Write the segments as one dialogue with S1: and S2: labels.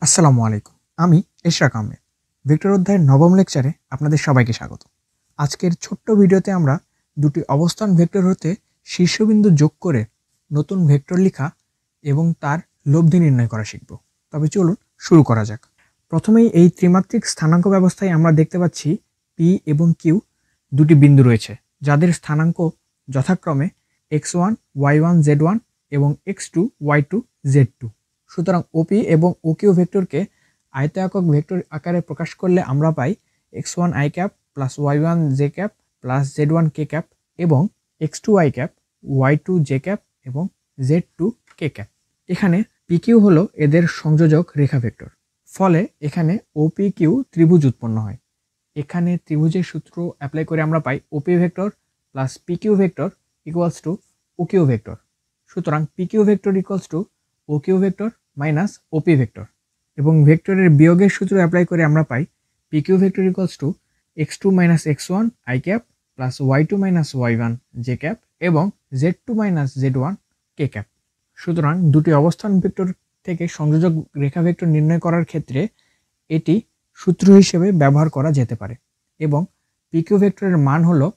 S1: আসসালামু আলাইকুম। আমি ইশরাক আহমেদ। ভেক্টর অধ্যায়ের নবম লেকচারে আপনাদের সবাইকে স্বাগত। আজকের ছোট্ট ভিডিওতে আমরা দুটি অবস্থান ভেক্টর হতে শীর্ষবিন্দু যোগ করে নতুন ভেক্টর লেখা এবং তার লব্ধি নির্ণয় করা শিখব। তবে চলুন শুরু করা যাক। প্রথমেই এই ত্রিমাত্রিক স্থানাঙ্ক ব্যবস্থায় আমরা দেখতে পাচ্ছি পি এবং কিউ দুটি বিন্দু রয়েছে, যাদের স্থানাঙ্ক যথাক্রমে x1, y1, z1 এবং x2, y2, z2। সুতরাং OP এবং OQ ভেক্টরকে আয়তাকার ভেক্টর আকারে প্রকাশ করলে আমরা পাই x1 i cap plus y1 j cap plus z1 k cap এবং x2 i cap y2 j cap এবং z2 k ক্যাপ। এখানে PQ হলো এদের সংযোজক রেখা ভেক্টর, ফলে এখানে OPQ ত্রিভুজ উৎপন্ন হয়। এখানে ত্রিভুজের সূত্র অ্যাপ্লাই করে আমরা পাই OP vector plus PQ vector equals to OQ vector. সুতরাং PQ vector equals to OQ vector minus OP vector এবং ভেক্টরের বিয়োগের সূত্র অ্যাপ্লাই করে আমরা পাই PQ vector equals to x2 minus x1 i cap plus y2 minus y1 j cap এবং z2 minus z1 k cap. সুতরাং দুটি অবস্থান ভেক্টর থেকে সংযোজক রেখা ভেক্টর নির্ণয় করার ক্ষেত্রে এটি সূত্র হিসেবে ব্যবহার করা যেতে পারে এবং PQ ভেক্টরের মান হলো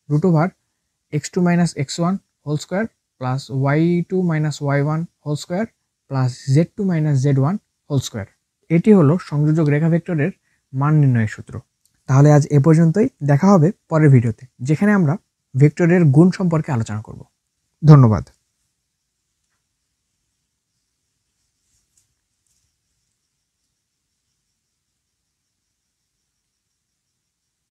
S1: √x2 minus x1 whole square plus y2 minus y1 whole square plus z2 minus z1 whole square. এটি হলো সংযোজক রেখা ভেক্টরের মান নির্ণয়ের সূত্র। তাহলে আজ এ পর্যন্তই, দেখা হবে পরের ভিডিওতে, যেখানে আমরা ভেক্টরের গুণ সম্পর্কে আলোচনা করব। ধন্যবাদ।